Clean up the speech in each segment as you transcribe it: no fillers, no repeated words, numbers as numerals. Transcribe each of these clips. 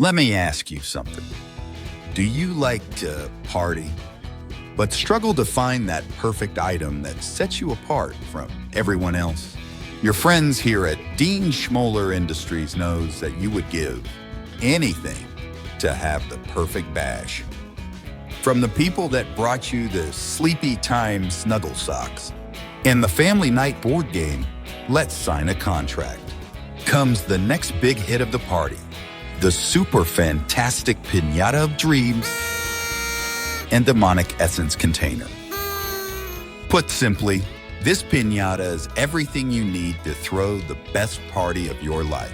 Let me ask you something. Do you like to party, but struggle to find that perfect item that sets you apart from everyone else? Your friends here at Dean Schmoller Industries knows that you would give anything to have the perfect bash. From the people that brought you the Sleepy Time Snuggle Socks and the family night board game, Let's Sign a Contract, comes the next big hit of the party, the super fantastic Piñata of Dreams and Demonic Essence container. Put simply, this piñata is everything you need to throw the best party of your life,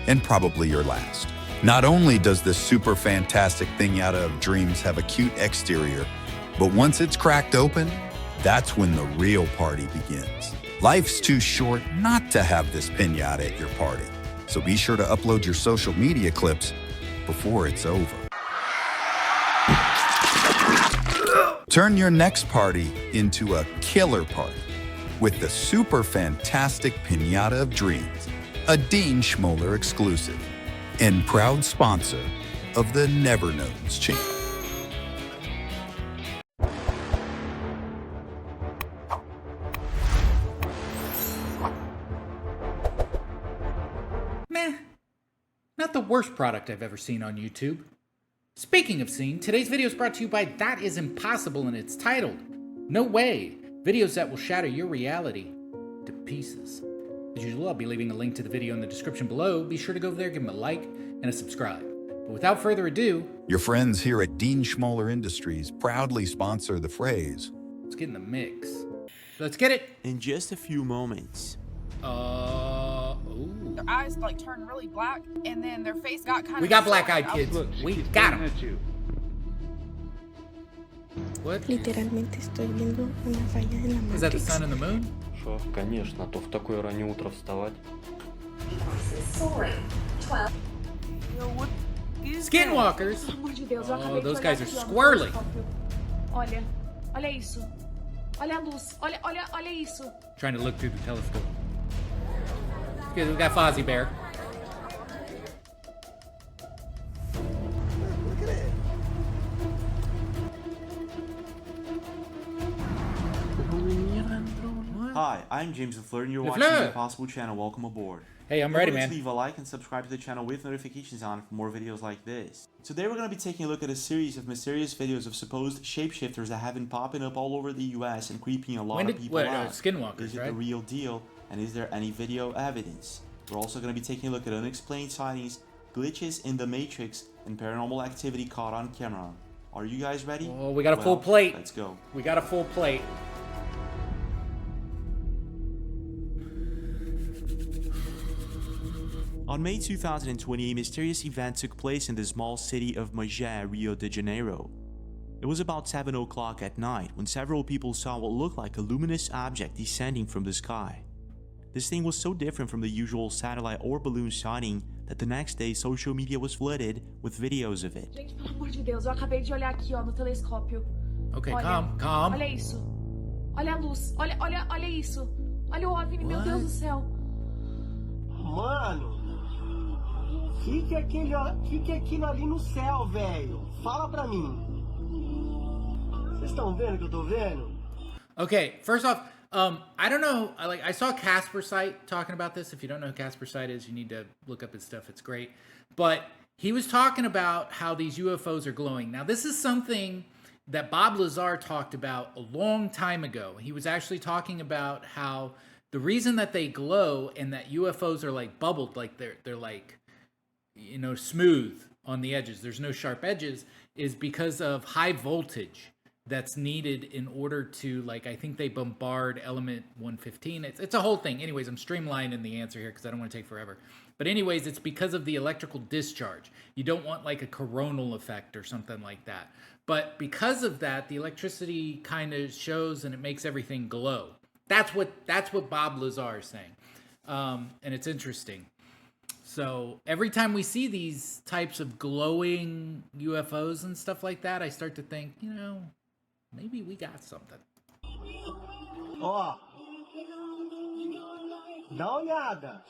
and probably your last. Not only does this super fantastic Piñata of Dreams have a cute exterior, but once it's cracked open, that's when the real party begins. Life's too short not to have this piñata at your party, so be sure to upload your social media clips before it's over. Turn your next party into a killer party with the super fantastic Piñata of Dreams, a Dean Schmoller exclusive and proud sponsor of the Never Knowns channel. Meh, not the worst product I've ever seen on YouTube. Speaking of seen, today's video is brought to you by That Is Impossible, and it's titled, No Way, videos that will shatter your reality to pieces. As usual, I'll be leaving a link to the video in the description below. Be sure to go over there, give them a like and a subscribe. But without further ado, your friends here at Dean Schmoller Industries proudly sponsor the phrase. Let's get in the mix. Let's get it. In just a few moments. Ooh. Their eyes like turned really black, and then their face got kind of. We got black-eyed kids. We got them. What? Literalmente estoy viendo una falla en la Matrix. Is that the sun and the moon? Шо, конечно, а то в такое раннее утро вставать. Skinwalkers. Pelo amor de Deus, eu acabei Oh, de those olhar guys are aqui, ó, no squirrely. telescópio. Olha, olha isso. Olha a luz. Olha isso. Trying to look through the telescope. Okay, we got Fozzie Bear. Hi, I'm James LaFleur and you're LaFleur. watching the Impossible channel. Welcome aboard. Hey, I'm Don't ready, forget man. to leave a like and subscribe to the channel with notifications on for more videos like this. Today we're going to be taking a look at a series of mysterious videos of supposed shapeshifters that have been popping up all over the US and creeping a lot of people out. Skinwalkers, Is it right? the real deal, and is there any video evidence? We're also going to be taking a look at unexplained sightings, glitches in the Matrix, and paranormal activity caught on camera. Are you guys ready? Oh, we got a full plate. Let's go. We got a full plate. On May 2020, a mysterious event took place in the small city of Magé, Rio de Janeiro. It was about 7 o'clock at night when several people saw what looked like a luminous object descending from the sky. This thing was so different from the usual satellite or balloon sighting that the next day social media was flooded with videos of it. Gente, pelo amor de Deus, eu acabei de olhar aqui, ó, no telescópio. Okay, Olha, calm. Olha isso. Olha a luz. Olha isso. Olha o OVNI, meu Deus do céu. Mano, que é aquilo ali no céu, velho? Fala pra mim. Vocês estão vendo o que eu tô vendo? Okay, first off, I don't know. I saw Casper Site talking about this. If you don't know who Casper Site is, you need to look up his stuff. It's great. But he was talking about how these UFOs are glowing. Now, this is something that Bob Lazar talked about a long time ago. He was actually talking about how the reason that they glow and that UFOs are like bubbled, like they're like, you know, smooth on the edges, there's no sharp edges, is because of high voltage that's needed in order to, like, I think they bombard element 115. It's a whole thing. Anyways, I'm streamlining the answer here because I don't want to take forever. But anyways, it's because of the electrical discharge. You don't want like a coronal effect or something like that. But because of that, the electricity kind of shows and it makes everything glow. That's what Bob Lazar is saying. And it's interesting. So every time we see these types of glowing UFOs and stuff like that, I start to think, you know, maybe we got something. Ó, dá uma olhada.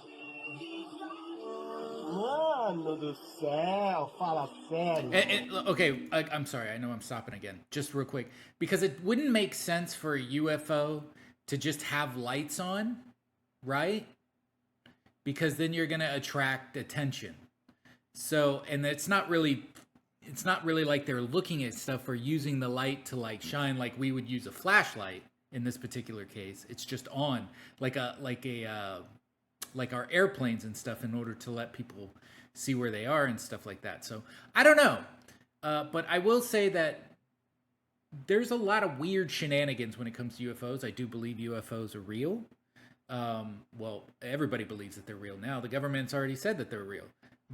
Mano do céu, fala sério. Okay, I'm sorry. I know I'm stopping again. Just real quick. Because it wouldn't make sense for a UFO to just have lights on, right? Because then you're going to attract attention. So, and it's not really like they're looking at stuff or using the light to like shine like we would use a flashlight in this particular case. It's just on like our airplanes and stuff in order to let people see where they are and stuff like that. So I don't know. But I will say that there's a lot of weird shenanigans when it comes to UFOs. I do believe UFOs are real. Well, everybody believes that they're real now. The government's already said that they're real.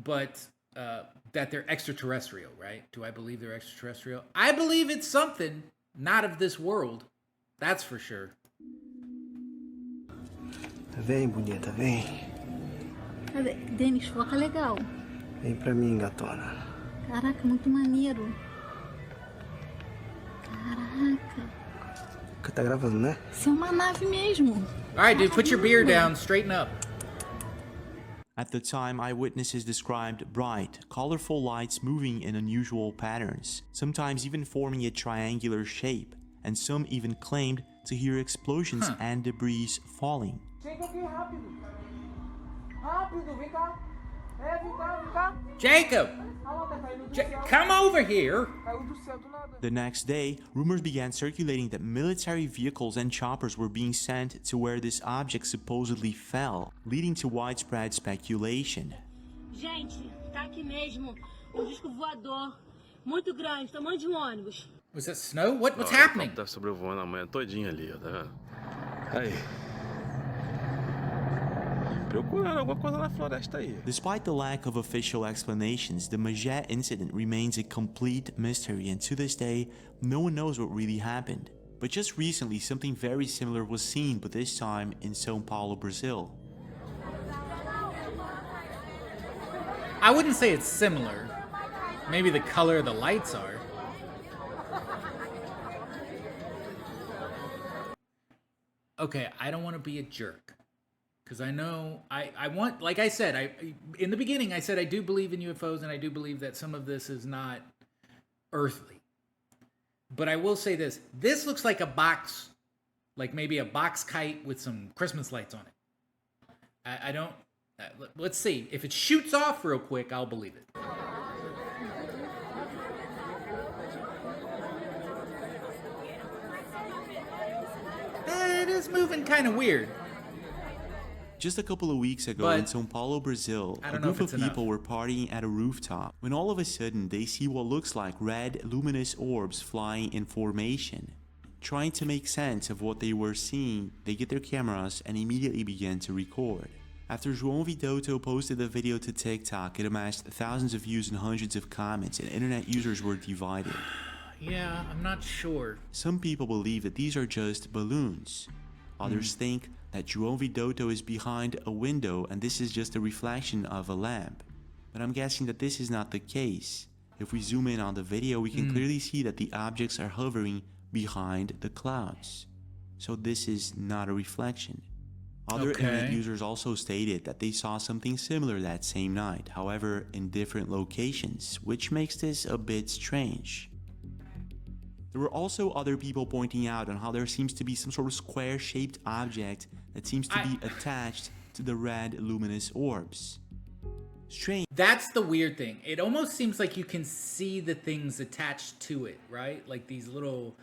But that they're extraterrestrial, right? Do I believe they're extraterrestrial? I believe it's something not of this world. That's for sure. Vem, bonita, vem. Cadê? Denis, foca legal. Vem pra mim, gatona. Caraca, muito maneiro. Caraca. Tá gravando, né? Isso é uma nave mesmo. All right, dude, put your beer down. Straighten up. At the time, eyewitnesses described bright, colorful lights moving in unusual patterns, sometimes even forming a triangular shape, and some even claimed to hear explosions and debris falling. Chega aqui rápido. Rápido, vem cá. Vem cá, vem cá. Jacob! Come over here! Caiu do céu do nada. The next day, rumors began circulating that military vehicles and choppers were being sent to where this object supposedly fell, leading to widespread speculation. Gente, tá aqui mesmo disco voador muito grande, tamanho de ônibus. Was that snow? What's happening? Tá sobrevoando a manhã todinha ali, ó, tá vendo? Aí. Procurando alguma coisa na floresta aí. Despite the lack of official explanations, the Magé incident remains a complete mystery, and to this day, no one knows what really happened. But just recently, something very similar was seen, but this time in São Paulo, Brazil. I wouldn't say it's similar. Maybe the color of the lights are. Okay, I don't want to be a jerk. Because I know, I want, like I said, in the beginning I said I do believe in UFOs and I do believe that some of this is not earthly. But I will say this looks like a box, like maybe a box kite with some Christmas lights on it. I don't, let's see. If it shoots off real quick, I'll believe it. It is moving kind of weird. Just a couple of weeks ago in São Paulo, Brazil, a group of people were partying at a rooftop when all of a sudden they see what looks like red luminous orbs flying in formation. Trying to make sense of what they were seeing, they get their cameras and immediately began to record. After U.F.O posted the video to TikTok, it amassed thousands of views and hundreds of comments, and internet users were divided. Yeah, I'm not sure. Some people believe that these are just balloons. Others think that U.F.O is behind a window and this is just a reflection of a lamp. But I'm guessing that this is not the case. If we zoom in on the video, we can clearly see that the objects are hovering behind the clouds. So this is not a reflection. Other internet users also stated that they saw something similar that same night, however in different locations, which makes this a bit strange. There were also other people pointing out on how there seems to be some sort of square-shaped object that seems to be attached to the red luminous orbs. Strange. That's the weird thing. It almost seems like you can see the things attached to it, right? Like these little,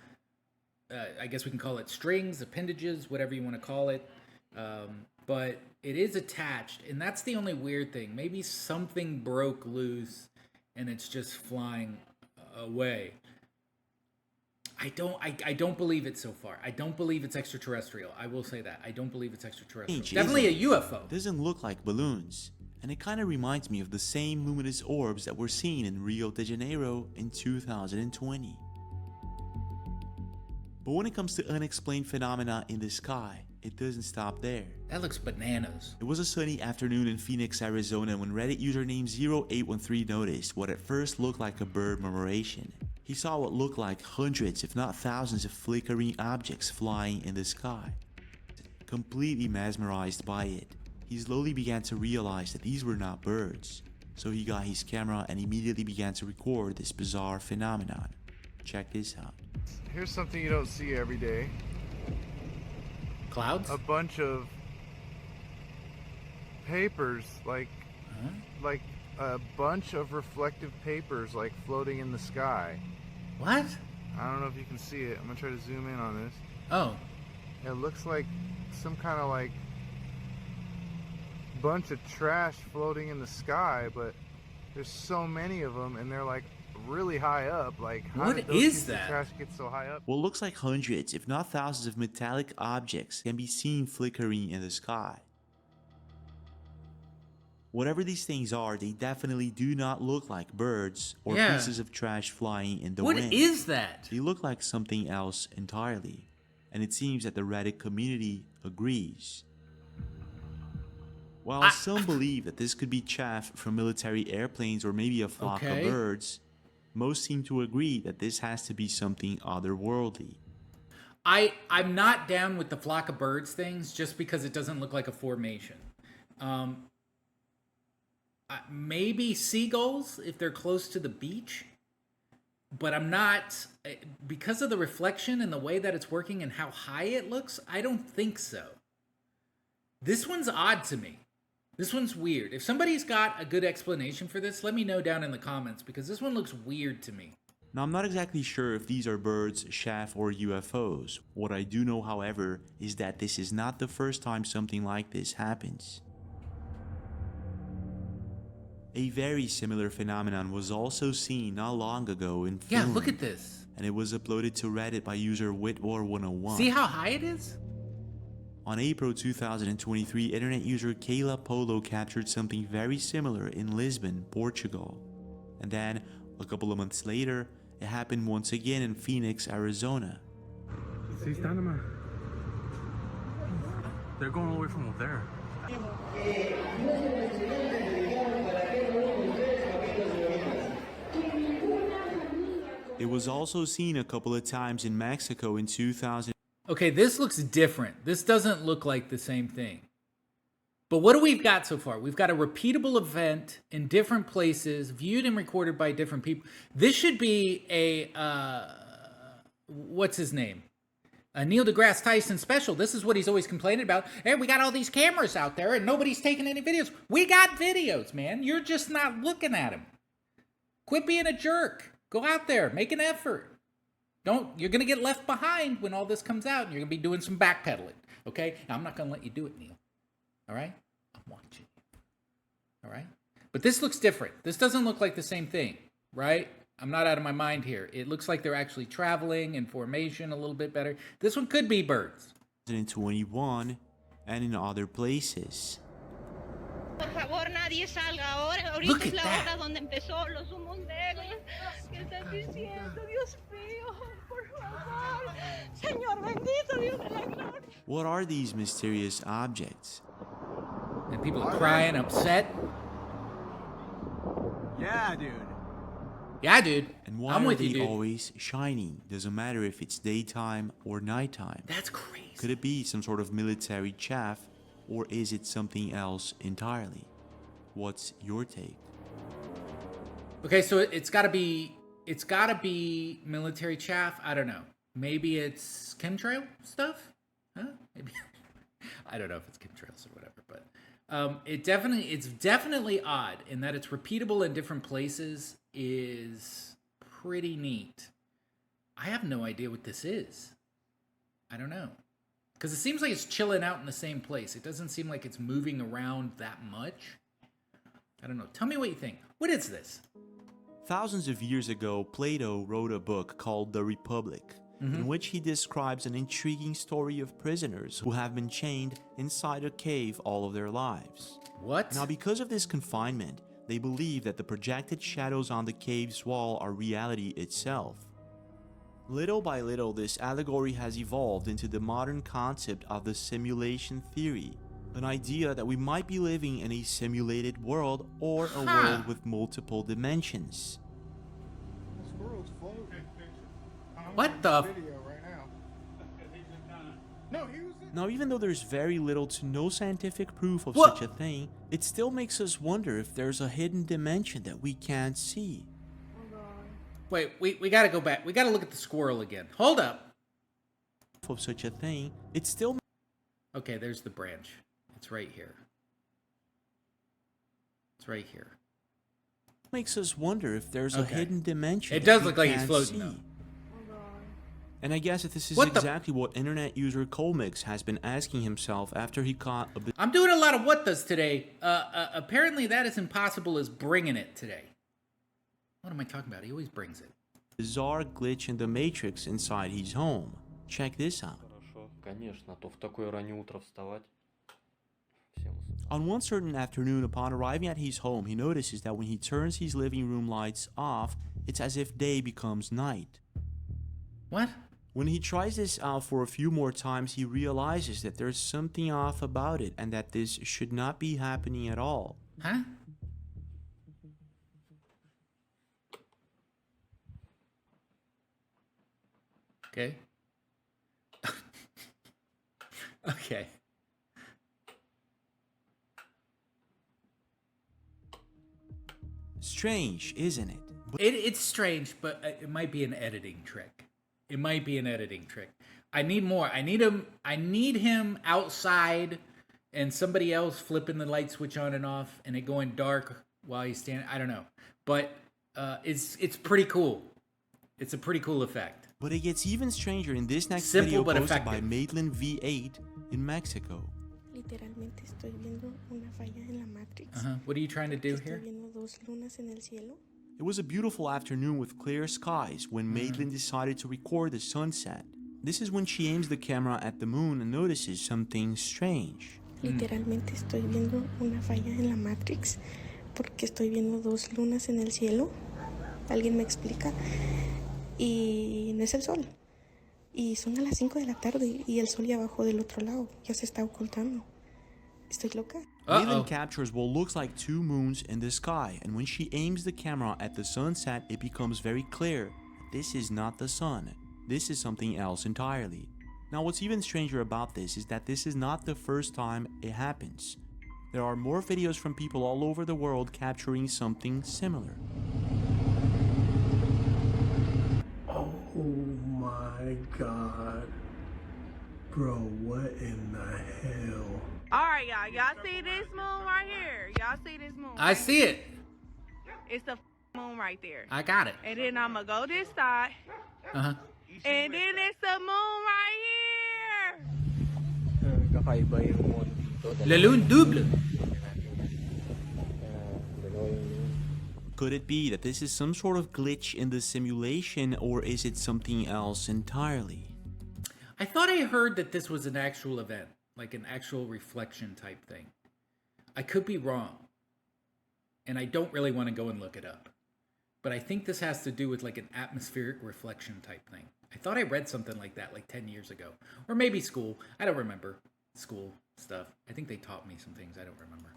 I guess we can call it strings, appendages, whatever you want to call it. But it is attached, and that's the only weird thing. Maybe something broke loose and it's just flying away. I don't believe it so far. I don't believe it's extraterrestrial. I will say that. I don't believe it's extraterrestrial. Definitely a UFO. Doesn't look like balloons. And it kind of reminds me of the same luminous orbs that were seen in Rio de Janeiro in 2020. But when it comes to unexplained phenomena in the sky, it doesn't stop there. That looks bananas. It was a sunny afternoon in Phoenix, Arizona when Reddit username 0813 noticed what at first looked like a bird murmuration. He saw what looked like hundreds if not thousands of flickering objects flying in the sky. Completely mesmerized by it, He slowly began to realize that these were not birds, so he got his camera and immediately began to record this bizarre phenomenon. Check this out. Here's something you don't see every day. Clouds? A bunch of papers, like a bunch of reflective papers, like floating in the sky. What? I don't know if you can see it. I'm gonna try to zoom in on this. Oh. It looks like some kind of like bunch of trash floating in the sky, but there's so many of them, and they're like really high up. Like, how what did those is pieces of that? trash get so high up? What looks like hundreds, if not thousands, of metallic objects can be seen flickering in the sky. Whatever these things are, they definitely do not look like birds or pieces of trash flying in the wind. What is that? They look like something else entirely, and it seems that the Reddit community agrees. While some believe that this could be chaff from military airplanes or maybe a flock of birds, most seem to agree that this has to be something otherworldly. I'm not down with the flock of birds things just because it doesn't look like a formation. Maybe seagulls if they're close to the beach, but I'm not, because of the reflection and the way that it's working and how high it looks, I don't think so. This one's odd to me. This one's weird. If somebody's got a good explanation for this, let me know down in the comments, because this one looks weird to me. Now, I'm not exactly sure if these are birds, chaff, or UFOs. What I do know, however, is that this is not the first time something like this happens. A very similar phenomenon was also seen not long ago in Finland. Yeah, look at this. And it was uploaded to Reddit by user Whitwar101. See how high it is? On April 2023, internet user Kayla Polo captured something very similar in Lisbon, Portugal. And then, a couple of months later, it happened once again in Phoenix, Arizona. See, they're going all the way from over there. It was also seen a couple of times in Mexico in 2000. Okay, this looks different. This doesn't look like the same thing. But what do we've got so far? We've got a repeatable event in different places, viewed and recorded by different people. This should be a, what's his name? A Neil deGrasse Tyson special. This is what he's always complaining about. Hey, we got all these cameras out there and nobody's taking any videos. We got videos, man. You're just not looking at them. Quit being a jerk. Go out there. Make an effort. You're going to get left behind when all this comes out, and you're going to be doing some backpedaling. Okay? Now, I'm not going to let you do it, Neil. All right? I'm watching you. All right? But this looks different. This doesn't look like the same thing, right? I'm not out of my mind here. It looks like they're actually traveling in formation a little bit better. This one could be birds. In 2021 and in other places. Por favor, nadie salga ahora. Look Ahorita at es la that. hora donde empezó los humos negros. ¿Qué estás diciendo, Dios mío? Por favor. Señor bendito, Dios de la gloria. What are these mysterious objects? And people are crying, upset. Yeah, dude. Yeah, dude. And why I'm are with they you, dude. always shining? Doesn't matter if it's daytime or nighttime. That's crazy. Could it be some sort of military chaff, or is it something else entirely? What's your take? Okay, so it's gotta be military chaff. I don't know. Maybe it's chemtrail stuff? Huh? Maybe. I don't know if it's chemtrails or whatever, but it's definitely odd in that it's repeatable in different places is pretty neat. I have no idea what this is. I don't know. Because it seems like it's chilling out in the same place. It doesn't seem like it's moving around that much. I don't know. Tell me what you think. What is this? Thousands of years ago, Plato wrote a book called The Republic, in which he describes an intriguing story of prisoners who have been chained inside a cave all of their lives. What? Now, because of this confinement, they believe that the projected shadows on the cave's wall are reality itself. Little by little, this allegory has evolved into the modern concept of the simulation theory, an idea that we might be living in a simulated world or a world with multiple dimensions. The squirrel's floating. What the? Video right now. Now, even though there's very little to no scientific proof of What? such a thing, it still makes us wonder if there's a hidden dimension that we can't see. Wait, we gotta go back. We gotta look at the squirrel again. Hold up. Of such a thing, it still Okay, there's the branch. It's right here. It's right here. makes us wonder if there's a Okay. hidden dimension. It that does we look like he's can't floating, see. though. And I guess that this is What the- exactly what internet user Colmix has been asking himself after he caught a I'm doing a lot of what does today. Apparently that is impossible is bringing it today. What am I talking about? He always brings it. bizarre glitch in the matrix inside his home. Check this out. Хорошо, конечно, а то в такое раннее утро вставать. Всем On one certain afternoon, upon arriving at his home, he notices that when he turns his living room lights off, it's as if day becomes night. What? When he tries this out for a few more times, he realizes that there's something off about it and that this should not be happening at all. Huh? Okay. Okay. Strange, isn't it? It's strange, but it might be an editing trick. It might be an editing trick. I need more. I need him outside and somebody else flipping the light switch on and off and it going dark while he's standing. I don't know. But it's pretty cool. It's a pretty cool effect. But it gets even stranger in this next Simple video but posted by effective. Maitland V8 in Mexico. Literalmente estoy viendo una falla en la Matrix. What are you trying to do Estoy here? viendo dos lunas en el cielo. It was a beautiful afternoon with clear skies when Maitland decided to record the sunset. This is when she aims the camera at the moon and notices something strange. Literalmente estoy viendo una falla en la Matrix porque estoy viendo dos lunas en el cielo. ¿Alguien me explica? Y no es el sol. Y son a las 5 de la tarde y el sol ya bajó del otro lado. Ya se está ocultando. Estoy loca. Maitland captures what looks like two moons in the sky, and when she aims the camera at the sunset, it becomes very clear that this is not the sun. This is something else entirely. Now, what's even stranger about this is that this is not the first time it happens. There are more videos from people all over the world capturing something similar. Oh my god. Bro, what in the hell? All right, y'all. Y'all see this moon right here? Y'all see this moon? I see it. It's the moon right there. I got it. And then I'm going to go this side. Uh-huh. And then it's the moon right here. La lune double. Could it be that this is some sort of glitch in the simulation, or is it something else entirely? I thought I heard that this was an actual event, like an actual reflection type thing. I could be wrong. And I don't really want to go and look it up. But I think this has to do with like an atmospheric reflection type thing. I thought I read something like that like 10 years ago. Or maybe school. I don't remember. School stuff. I think they taught me some things I don't remember.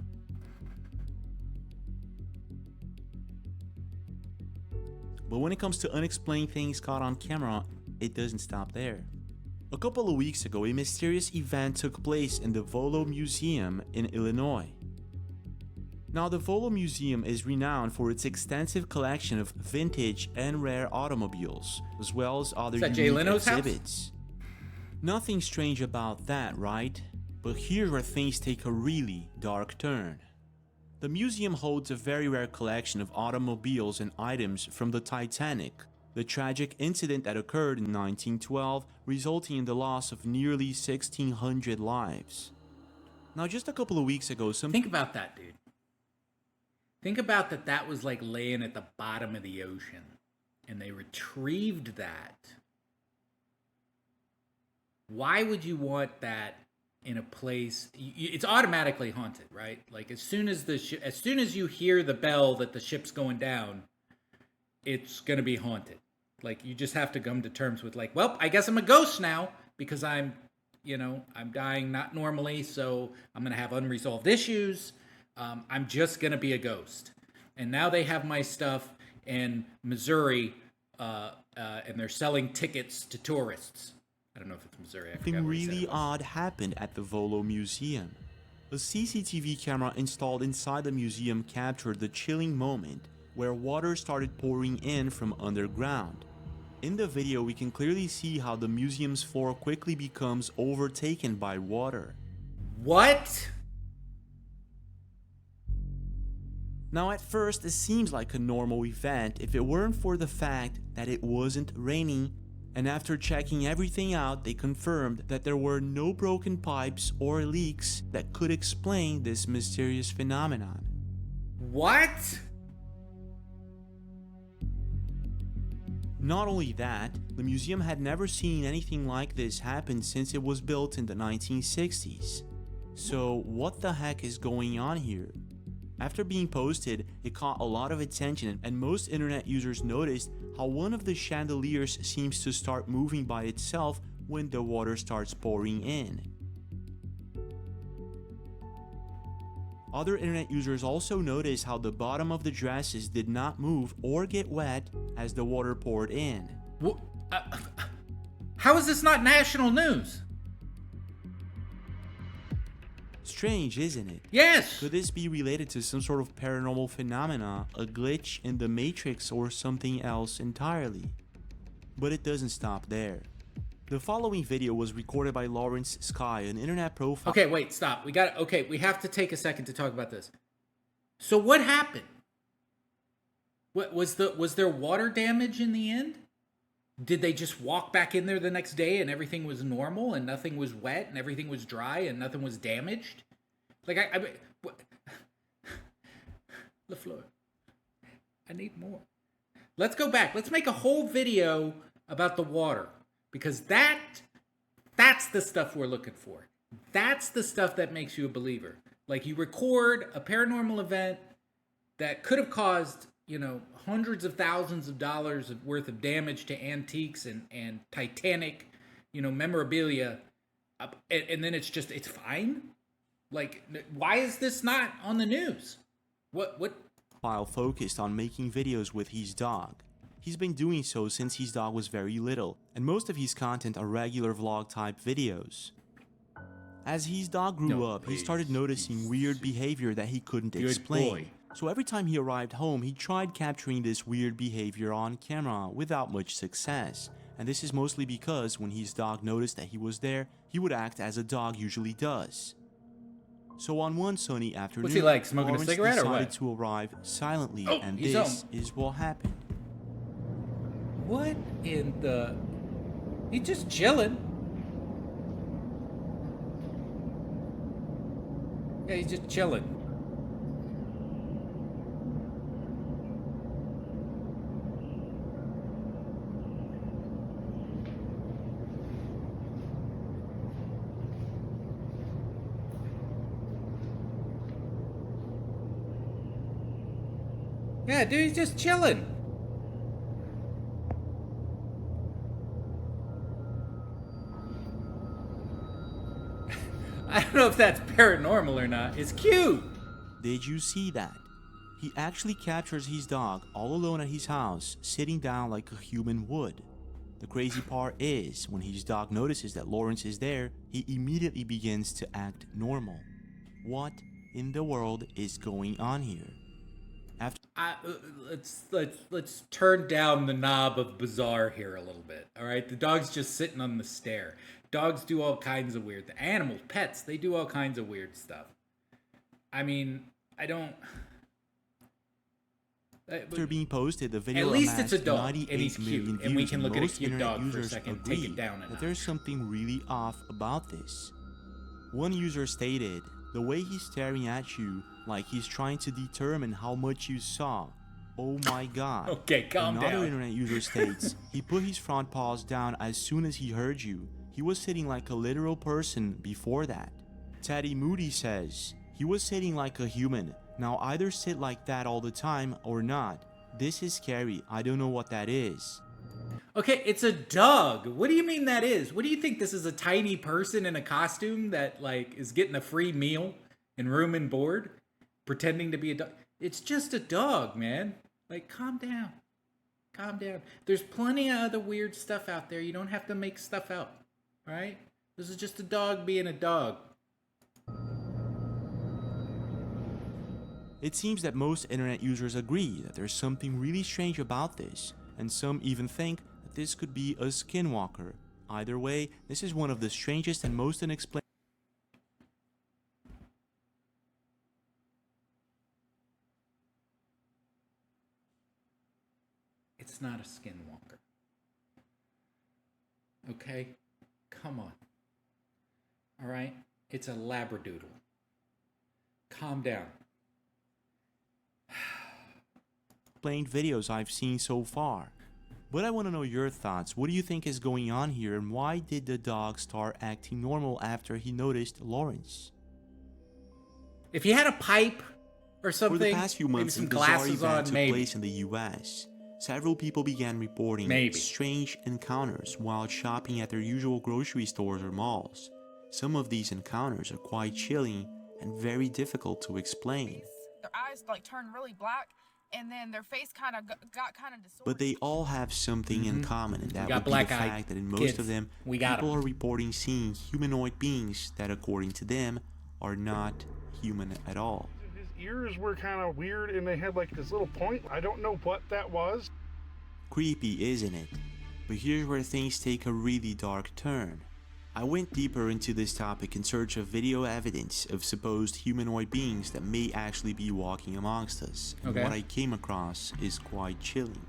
But when it comes to unexplained things caught on camera, it doesn't stop there. A couple of weeks ago, a mysterious event took place in the U.F.O Museum in Illinois. Now, the U.F.O Museum is renowned for its extensive collection of vintage and rare automobiles, as well as other that Jay unique Leno's house? exhibits. Nothing strange about that, right? But here's where things take a really dark turn. The museum holds a very rare collection of automobiles and items from the Titanic, the tragic incident that occurred in 1912, resulting in the loss of nearly 1,600 lives. Now, just a couple of weeks ago, Think about that, dude. Think about that was like laying at the bottom of the ocean. And they retrieved that. Why would you want that in a place? It's automatically haunted, right? Like as soon as you hear the bell that the ship's going down, it's gonna be haunted. Like you just have to come to terms with like, well, I guess I'm a ghost now because I'm dying not normally, so I'm gonna have unresolved issues. I'm just gonna be a ghost. And now they have my stuff in Missouri, and they're selling tickets to tourists. I don't know if it's Missouri. I forgot Something where he said really it was. odd happened at the Volo Museum. A CCTV camera installed inside the museum captured the chilling moment where water started pouring in from underground. In the video, we can clearly see how the museum's floor quickly becomes overtaken by water. What? Now at first, this seems like a normal event if it weren't for the fact that it wasn't raining, and after checking everything out, they confirmed that there were no broken pipes or leaks that could explain this mysterious phenomenon. What? Not only that, the museum had never seen anything like this happen since it was built in the 1960s. So what the heck is going on here? After being posted, it caught a lot of attention, and most internet users noticed how one of the chandeliers seems to start moving by itself when the water starts pouring in. Other internet users also noticed how the bottom of the dresses did not move or get wet as the water poured in. How is this not national news? Strange, isn't it? Yes! Could this be related to some sort of paranormal phenomena, a glitch in the Matrix, or something else entirely? But it doesn't stop there. The following video was recorded by Lawrence Sky, an internet profile. Okay, wait, stop. We have to take a second to talk about this. So what happened? What was there water damage in the end? Did they just walk back in there the next day and everything was normal and nothing was wet and everything was dry and nothing was damaged? Like LaFleur, I need more. Let's go back. Let's make a whole video about the water, because that's the stuff we're looking for. That's the stuff that makes you a believer. Like, you record a paranormal event that could have caused, hundreds of thousands of dollars worth of damage to antiques and Titanic, memorabilia, and then it's fine? Like, why is this not on the news? What? File focused on making videos with his dog. He's been doing so since his dog was very little, and most of his content are regular vlog type videos. As his dog grew up, he started noticing weird behavior that he couldn't explain. So every time he arrived home, he tried capturing this weird behavior on camera without much success. And this is mostly because when his dog noticed that he was there, he would act as a dog usually does. So on one sunny afternoon, What's he like, smoking Lawrence a cigarette or decided what? to arrive silently, and he's this home. is what happened. What in the... He's just chilling. Yeah, he's just chilling. Yeah, dude, he's just chilling. I don't know if that's paranormal or not. It's cute. Did you see that? He actually captures his dog all alone at his house, sitting down like a human would. The crazy part is, when his dog notices that Lawrence is there, he immediately begins to act normal. What in the world is going on here? Let's turn down the knob of bizarre here a little bit. All right, the dog's just sitting on the stair. Dogs do all kinds of weird. Animals, pets, they do all kinds of weird stuff. I mean, I don't. After being posted, the video at least it's a amassed dog, 98 and he's million cute, views, and we can look at a most cute internet dog for a users second, take agree it down a that notch. there's something really off about this. One user stated, "The way he's staring at you, like he's trying to determine how much you saw. Oh my god." Okay, calm Another down. internet user states, "He put his front paws down as soon as he heard you. He was sitting like a literal person before that." Teddy Moody says, "He was sitting like a human. Now either sit like that all the time or not. This is scary. I don't know what that is." Okay, it's a dog. What do you mean that is? What do you think, this is a tiny person in a costume that, like, is getting a free meal and room and board, pretending to be a dog? It's just a dog, man. Like, calm down. Calm down. There's plenty of other weird stuff out there. You don't have to make stuff up. All right? This is just a dog being a dog. It seems that most internet users agree that there's something really strange about this, and some even think that this could be a skinwalker. Either way, this is one of the strangest and most unexplained. It's not a skinwalker. Okay? Come on. All right? It's a labradoodle. Calm down. Explained videos I've seen so far. But I want to know your thoughts. What do you think is going on here, and why did the dog start acting normal after he noticed Lawrence? If he had a pipe or something, for the past few months, maybe some a bizarre glasses event on, took maybe. place in the US. Several people began reporting strange encounters while shopping at their usual grocery stores or malls. Some of these encounters are quite chilling and very difficult to explain. Their eyes like turned really black, and then their face kind of got kind of distorted. But they all have something in common, and that would be the fact that in most of them, people are reporting seeing humanoid beings that, according to them, are not human at all. His ears were kind of weird, and they had like this little point. I don't know what that was. Creepy, isn't it? But here's where things take a really dark turn. I went deeper into this topic in search of video evidence of supposed humanoid beings that may actually be walking amongst us, and what I came across is quite chilling.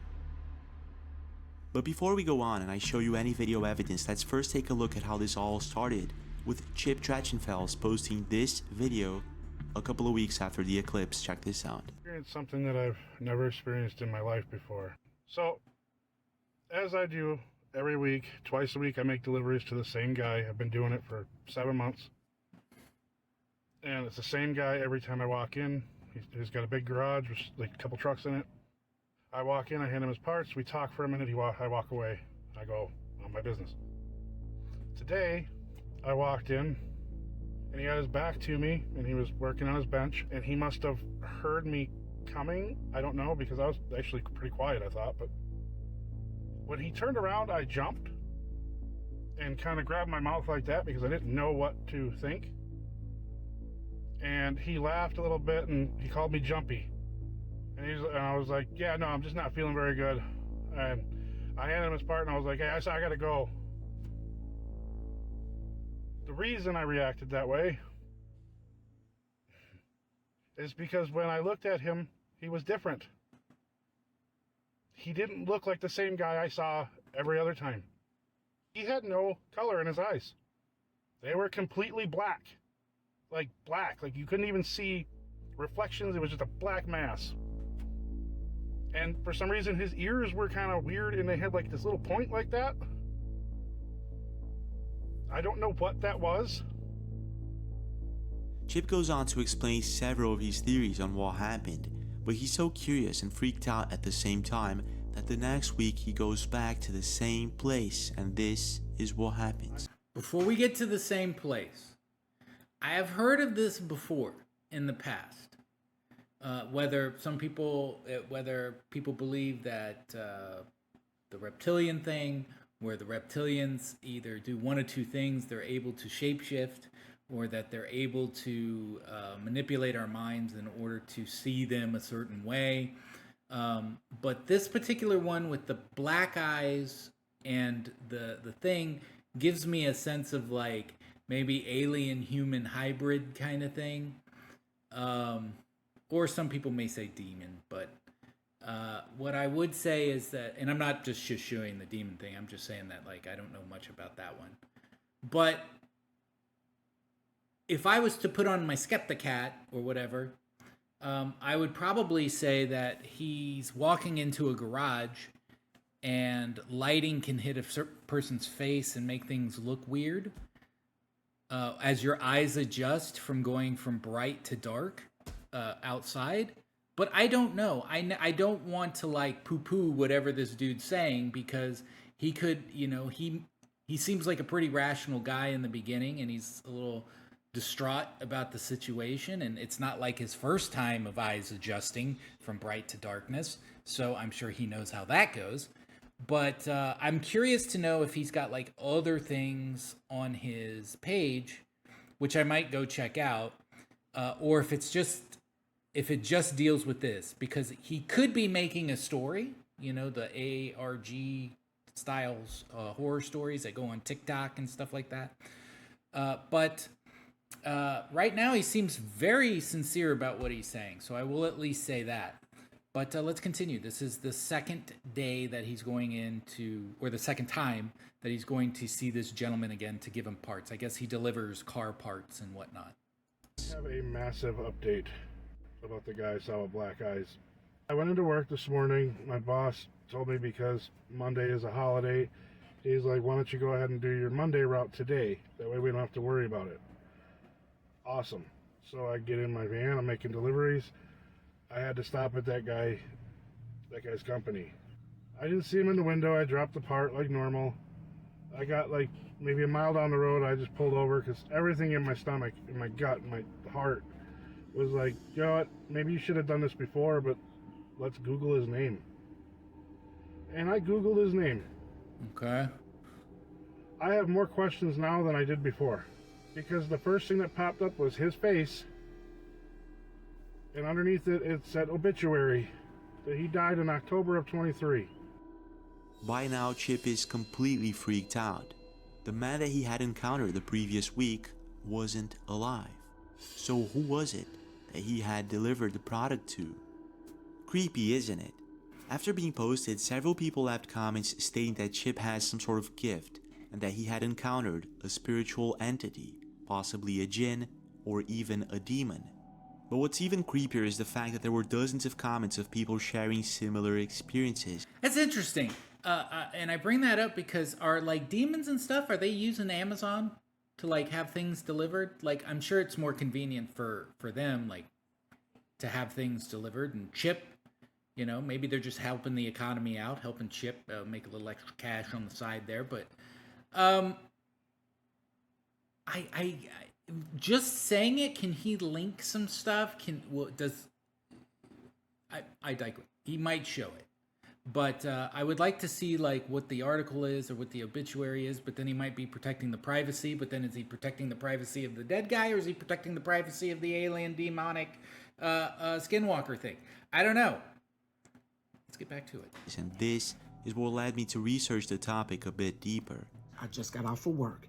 But before we go on and I show you any video evidence, let's first take a look at how this all started, with Chip Trachenfels posting this video a couple of weeks after the eclipse. Check this out. Experienced something that I've never experienced in my life before. So, as I do every week, twice a week, I make deliveries to the same guy. I've been doing it for 7 months. And it's the same guy every time I walk in. He's got a big garage with like a couple trucks in it. I walk in, I hand him his parts, we talk for a minute, I walk away. I go on my business. Today, I walked in, and he had his back to me, and he was working on his bench, and he must have heard me coming. I don't know, because I was actually pretty quiet, I thought, but when he turned around, I jumped and kind of grabbed my mouth like that because I didn't know what to think. And he laughed a little bit, and he called me jumpy. And I was like, yeah, no, I'm just not feeling very good. And I handed him his part, and I was like, hey, I gotta go. The reason I reacted that way is because when I looked at him, he was different. He didn't look like the same guy I saw every other time. He had no color in his eyes. They were completely black. Like you couldn't even see reflections. It was just a black mass. And for some reason, his ears were kind of weird, and they had like this little point like that. I don't know what that was. Chip goes on to explain several of his theories on what happened, but he's so curious and freaked out at the same time that the next week he goes back to the same place, and this is what happens. Before we get to the same place, I have heard of this before in the past. Whether people believe that the reptilian thing, where the reptilians either do one of two things, they're able to shapeshift, or that they're able to manipulate our minds in order to see them a certain way. But this particular one with the black eyes and the thing gives me a sense of like maybe alien human hybrid kind of thing. Or some people may say demon, but what I would say is that, and I'm not just shooing the demon thing, I'm just saying that like I don't know much about that one. But if I was to put on my Skeptic hat or whatever, I would probably say that he's walking into a garage and lighting can hit a person's face and make things look weird. As your eyes adjust from going from bright to dark outside. But I don't know. I don't want to like poo-poo whatever this dude's saying, because he could, he seems like a pretty rational guy in the beginning, and he's a little distraught about the situation, and it's not like his first time of eyes adjusting from bright to darkness, so I'm sure he knows how that goes. But I'm curious to know if he's got like other things on his page, which I might go check out, or if it just deals with this, because he could be making a story, you know, the ARG styles horror stories that go on TikTok and stuff like that. But right now he seems very sincere about what he's saying, so I will at least say that. But let's continue. This is the second day that he's going into, or the second time that he's going to see this gentleman again to give him parts. I guess he delivers car parts and whatnot. I have a massive update about the guy I saw with black eyes. I went into work this morning. My boss told me because Monday is a holiday, he's like, why don't you go ahead and do your Monday route today? That way we don't have to worry about it. Awesome. So I get in my van, I'm making deliveries. I had to stop at that guy's company. I didn't see him in the window. I dropped the part like normal. I got like maybe a mile down the road. I just pulled over because everything in my stomach, in my gut, in my heart was like, you know what, maybe you should have done this before, but let's Google his name. And I Googled his name. Okay. I have more questions now than I did before, because the first thing that popped up was his face, and underneath it, it said obituary, that he died in October of 23. By now, Chip is completely freaked out. The man that he had encountered the previous week wasn't alive. So who was it that he had delivered the product to? Creepy, isn't it? After being posted, several people left comments stating that Chip has some sort of gift and that he had encountered a spiritual entity, possibly a jinn or even a demon. But what's even creepier is the fact that there were dozens of comments of people sharing similar experiences. That's interesting. And I bring that up because are like demons and stuff, are they using Amazon to like have things delivered? Like, I'm sure it's more convenient for them, like, to have things delivered. And Chip, you know, maybe they're just helping the economy out, helping Chip make a little extra cash on the side there. But I just saying it, can he link some stuff? I digress. He might show it. But I would like to see like what the article is or what the obituary is, but then he might be protecting the privacy, but then is he protecting the privacy of the dead guy, or is he protecting the privacy of the alien demonic skinwalker thing? I don't know. Let's get back to it. And this is what led me to research the topic a bit deeper. I just got off of work.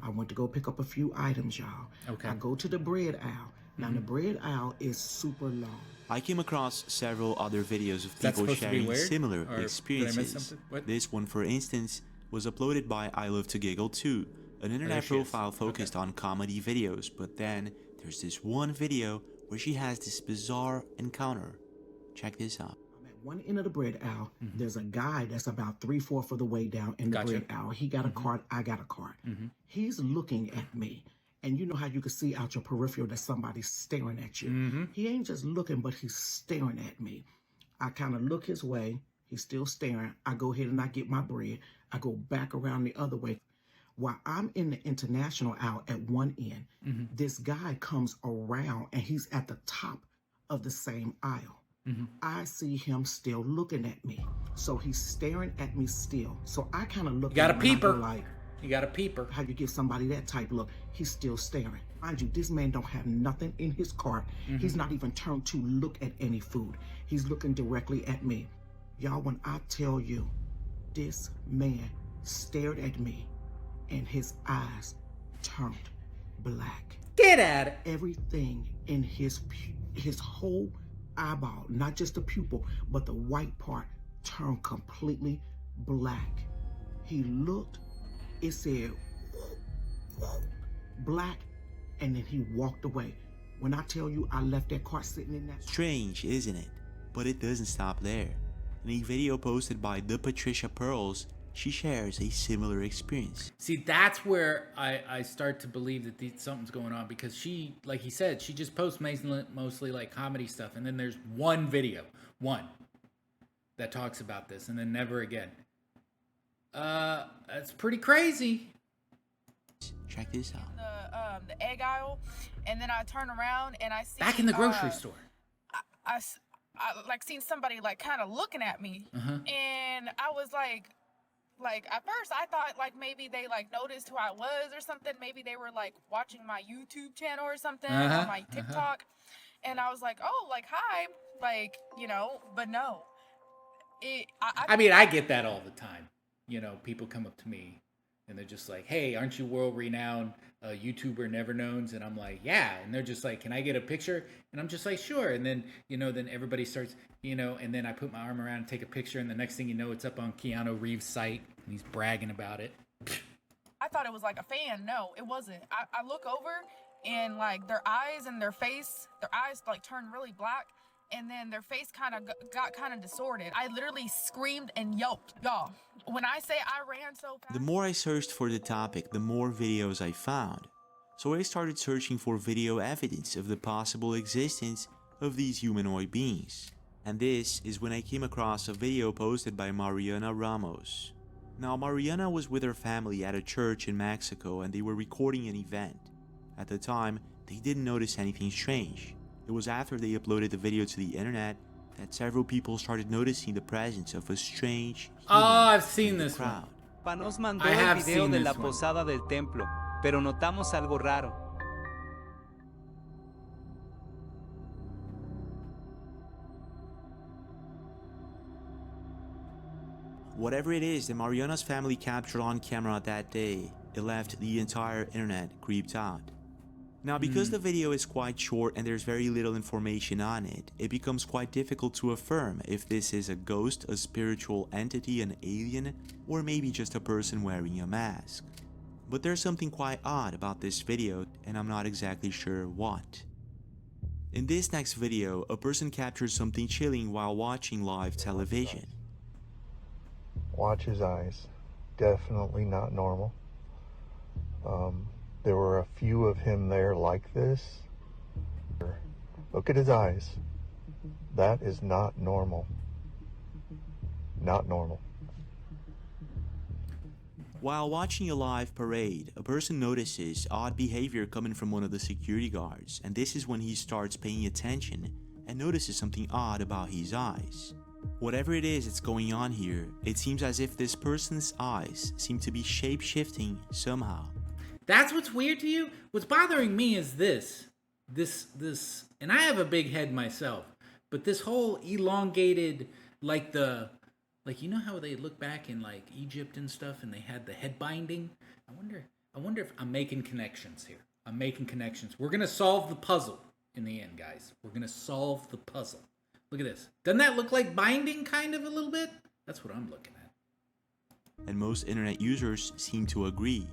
I went to go pick up a few items, y'all. Okay. I go to the bread aisle. Now, the bread aisle is super long. I came across several other videos of people sharing similar experiences. This one, for instance, was uploaded by I Love to Giggle too, an internet profile focused on comedy videos. But then there's this one video where she has this bizarre encounter. Check this out. I'm at one end of the bread aisle. There's a guy that's about 3/4 of the way down in the bread aisle. He got a cart. I got a cart. He's looking at me. And you know how you can see out your peripheral that somebody's staring at you. He ain't just looking, but he's staring at me. I kind of look his way. He's still staring. I go ahead and I get my bread. I go back around the other way. While I'm in the international aisle at one end, this guy comes around and he's at the top of the same aisle. I see him still looking at me. So he's staring at me still. So I kind of look at him a peeper. like, you got a peeper. How you give somebody that type look? He's still staring. Mind you, this man don't have nothing in his cart. He's not even turned to look at any food. He's looking directly at me. Y'all, when I tell you, this man stared at me and his eyes turned black. Get at it. Everything in his whole eyeball, not just the pupil, but the white part, turned completely black. He looked. It said black, and then he walked away. When I tell you I left that cart sitting in that... Strange, isn't it? But it doesn't stop there. In a video posted by the Patricia Pearls, she shares a similar experience. See, that's where I start to believe that something's going on, because she, like he said, she just posts mostly like comedy stuff, and then there's one video, that talks about this, and then never again. That's pretty crazy. Check this out. The egg aisle, and then I turn around and I see back in the grocery store. like seen somebody like kind of looking at me, and I was like at first I thought like maybe they like noticed who I was or something. Maybe they were like watching my YouTube channel or something or my TikTok, and I was like, oh, like hi, like but no. I mean, I get that all the time. People come up to me and they're just like, hey, aren't you world-renowned YouTuber Never Knowns? And I'm like, yeah. And they're just like, can I get a picture? And I'm just like, sure. And then, then everybody starts, and then I put my arm around and take a picture. And the next thing you know, it's up on Keanu Reeves' site and he's bragging about it. I thought it was like a fan. No, it wasn't. I look over and like their eyes and their eyes like turned really black. And then their face kind of got kind of distorted. I literally screamed and yelped. Y'all, when I say I ran so fast... The more I searched for the topic, the more videos I found. So I started searching for video evidence of the possible existence of these humanoid beings. And this is when I came across a video posted by Mariana Ramos. Now, Mariana was with her family at a church in Mexico and they were recording an event. At the time, they didn't notice anything strange. It was after they uploaded the video to the internet that several people started noticing the presence of a strange I've seen this crowd. Pa nos mandó el video de la posada del templo, pero notamos algo raro. Whatever it is that Mariana's family captured on camera that day, it left the entire internet creeped out. Now, because the video is quite short and there's very little information on it, it becomes quite difficult to affirm if this is a ghost, a spiritual entity, an alien, or maybe just a person wearing a mask. But there's something quite odd about this video, and I'm not exactly sure what. In this next video, a person captures something chilling while watching live television. Watch his eyes. Definitely not normal. There were a few of him there like this. Look at his eyes. That is not normal. Not normal. While watching a live parade, a person notices odd behavior coming from one of the security guards, and this is when he starts paying attention and notices something odd about his eyes. Whatever it is that's going on here, it seems as if this person's eyes seem to be shape-shifting somehow. That's what's weird to you? What's bothering me is this, and I have a big head myself, but this whole elongated, like you know how they look back in like Egypt and stuff and they had the head binding? I wonder if I'm making connections here. I'm making connections. We're going to solve the puzzle in the end, guys. We're going to solve the puzzle. Look at this. Doesn't that look like binding kind of a little bit? That's what I'm looking at. And most internet users seem to agree.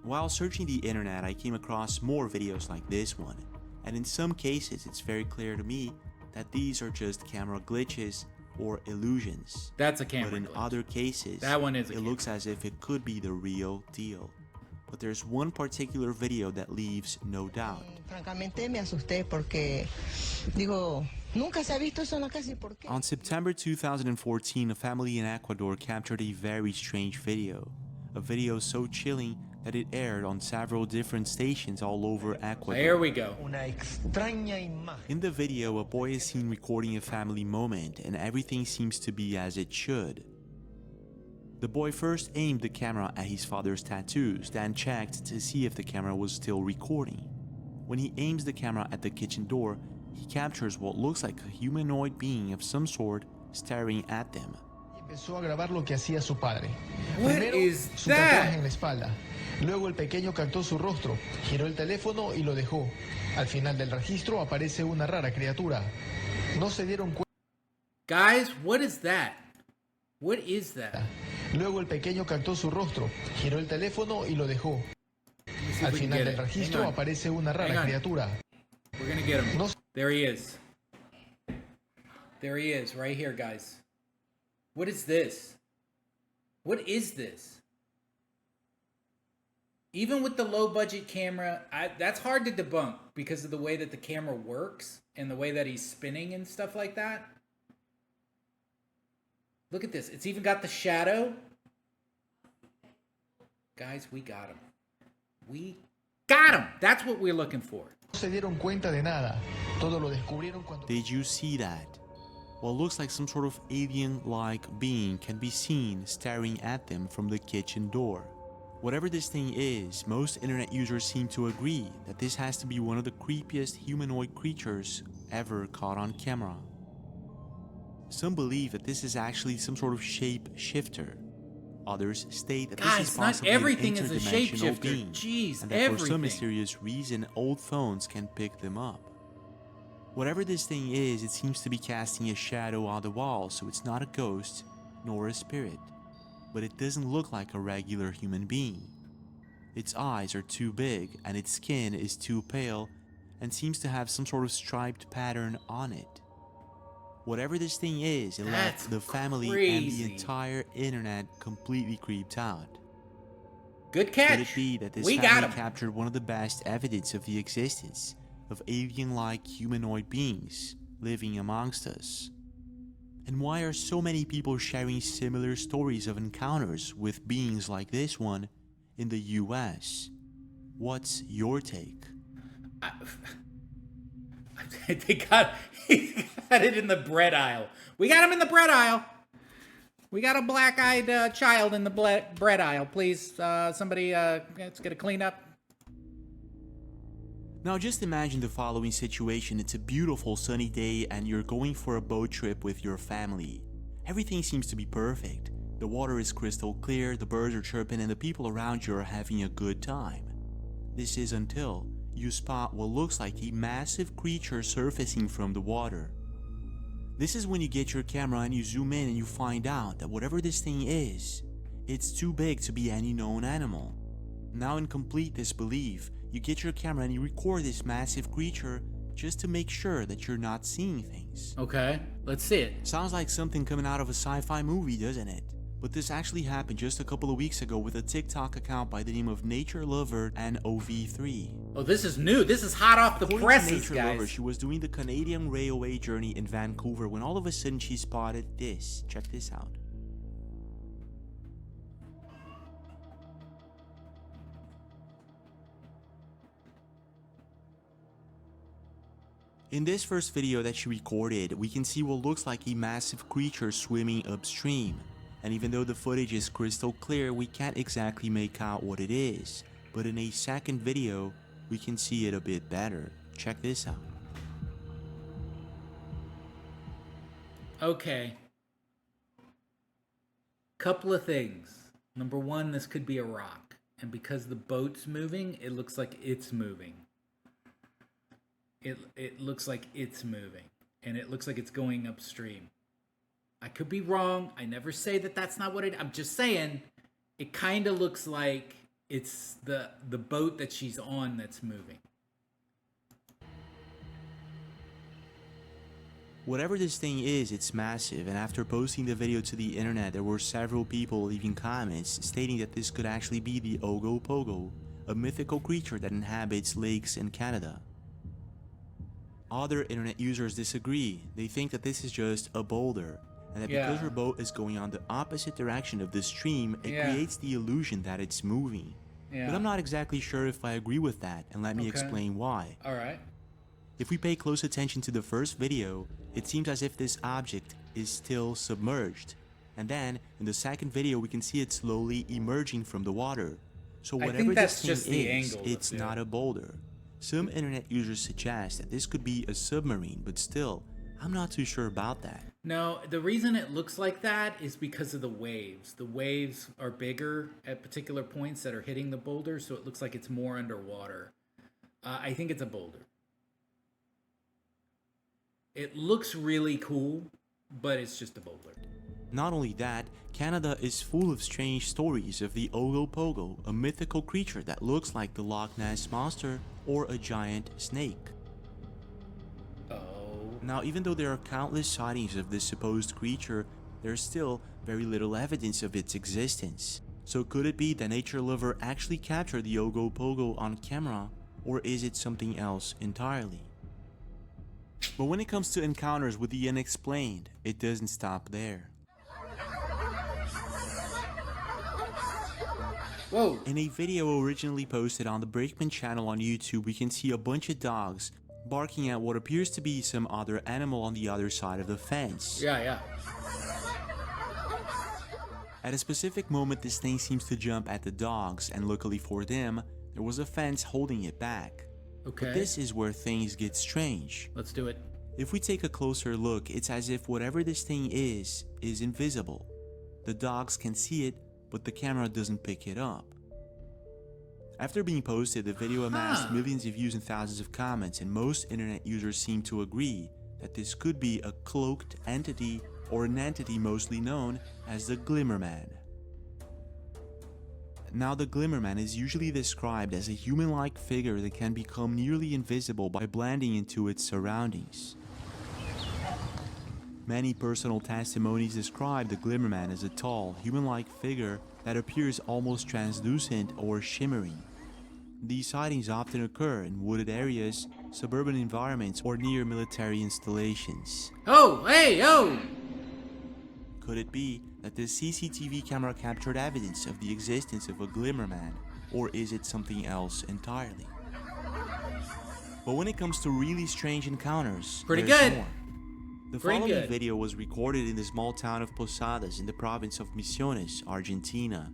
While searching the internet, I came across more videos like this one, and in some cases it's very clear to me that these are just camera glitches or illusions. That's a camera But in glitch. other cases, that one is it looks as if it could be the real deal. But there's one particular video that leaves no doubt. Francamente me asusté porque digo, nunca se ha visto eso en la casa y por qué. On September 2014, a family in Ecuador captured a very strange video. A video so chilling that it aired on several different stations all over Ecuador. There we go. In the video, a boy is seen recording a family moment and everything seems to be as it should. The boy first aimed the camera at his father's tattoos, then checked to see if the camera was still recording. When he aims the camera at the kitchen door, he captures what looks like a humanoid being of some sort staring at them. Empezó a grabar lo que hacía su padre. What Primero, is su that? tatuaje en la espalda. Luego el pequeño captó su rostro, giró el teléfono y lo dejó. Al final del registro aparece una rara criatura. No se dieron cuenta. Guys, what is that? What is that? Luego el pequeño captó su rostro, giró el teléfono y lo dejó. Al final del registro aparece una rara criatura. We're gonna get him. There he is. There he is, right here, guys. What is this? What is this? Even with the low budget camera, that's hard to debunk because of the way that the camera works and the way that he's spinning and stuff like that. Look at this. It's even got the shadow. Guys, we got him. We got him. That's what we're looking for. No se dieron cuenta de nada. Todo lo descubrieron cuando... Did you see that? what looks like some sort of alien-like being can be seen staring at them from the kitchen door. Whatever this thing is, most internet users seem to agree that this has to be one of the creepiest humanoid creatures ever caught on camera. Some believe that this is actually some sort of shape-shifter. Others state that this is possibly an interdimensional being, and that for some mysterious reason, old phones can pick them up. Whatever this thing is, it seems to be casting a shadow on the wall, so it's not a ghost, nor a spirit. But it doesn't look like a regular human being. Its eyes are too big, and its skin is too pale, and seems to have some sort of striped pattern on it. Whatever this thing is, it left the family and the entire internet completely creeped out. Good catch. Could it be that this family captured one of the best evidence of the existence of alien-like humanoid beings living amongst us? And why are so many people sharing similar stories of encounters with beings like this one in the US? What's your take? He got it in the bread aisle. We got him in the bread aisle. We got a black-eyed child in the bread aisle. Please, somebody, let's get a cleanup. Now just imagine the following situation. It's a beautiful sunny day and you're going for a boat trip with your family. Everything seems to be perfect. The water is crystal clear, the birds are chirping, and the people around you are having a good time. This is until you spot what looks like a massive creature surfacing from the water. This is when you get your camera and you zoom in and you find out that whatever this thing is, it's too big to be any known animal. Now in complete disbelief, you get your camera and you record this massive creature just to make sure that you're not seeing things. Okay, let's see it. Sounds like something coming out of a sci-fi movie, doesn't it? But this actually happened just a couple of weeks ago with a TikTok account by the name of Nature Lover and OV3. Oh, this is new. This is hot off the presses, guys. Lover, she was doing the Canadian railway journey in Vancouver when all of a sudden she spotted this. Check this out. In this first video that she recorded, we can see what looks like a massive creature swimming upstream. And even though the footage is crystal clear, we can't exactly make out what it is. But in a second video, we can see it a bit better. Check this out. Okay. Couple of things. Number one, this could be a rock. And because the boat's moving, it looks like it's moving. It looks like it's moving. And it looks like it's going upstream. I could be wrong. I never say that that's not what it... I'm just saying it kind of looks like it's the boat that she's on that's moving. Whatever this thing is, it's massive, and after posting the video to the internet, there were several people leaving comments stating that this could actually be the Ogopogo, a mythical creature that inhabits lakes in Canada. Other internet users disagree. They think that this is just a boulder, and that because her boat is going on the opposite direction of the stream, it creates the illusion that it's moving. But I'm not exactly sure if I agree with that, and let me explain why. Alright. If we pay close attention to the first video, it seems as if this object is still submerged. And then, in the second video, we can see it slowly emerging from the water. So whatever this thing is, it's not a boulder. Some internet users suggest that this could be a submarine, but still, I'm not too sure about that. No, the reason it looks like that is because of the waves. The waves are bigger at particular points that are hitting the boulder, so it looks like it's more underwater. I think it's a boulder. It looks really cool, but it's just a boulder. Not only that, Canada is full of strange stories of the Ogopogo, a mythical creature that looks like the Loch Ness Monster or a giant snake. Now, even though there are countless sightings of this supposed creature, there's still very little evidence of its existence. So could it be that Nature Lover actually captured the Ogopogo on camera, or is it something else entirely? But when it comes to encounters with the unexplained, it doesn't stop there. Whoa. In a video originally posted on the Brakeman channel on YouTube, we can see a bunch of dogs barking at what appears to be some other animal on the other side of the fence. Yeah. At a specific moment, this thing seems to jump at the dogs, and luckily for them, there was a fence holding it back. Okay. But this is where things get strange. Let's do it. If we take a closer look, it's as if whatever this thing is invisible. The dogs can see it, but the camera doesn't pick it up. After being posted, the video amassed millions of views and thousands of comments, and most internet users seem to agree that this could be a cloaked entity or an entity mostly known as the Glimmerman. Now, the Glimmerman is usually described as a human-like figure that can become nearly invisible by blending into its surroundings. Many personal testimonies describe the Glimmerman as a tall, human-like figure that appears almost translucent or shimmering. These sightings often occur in wooded areas, suburban environments, or near military installations. Oh, hey, oh! Could it be that this CCTV camera captured evidence of the existence of a Glimmerman, or is it something else entirely? But when it comes to really strange encounters, Pretty there's good. more. The Pretty following good. video was recorded in the small town of Posadas in the province of Misiones, Argentina.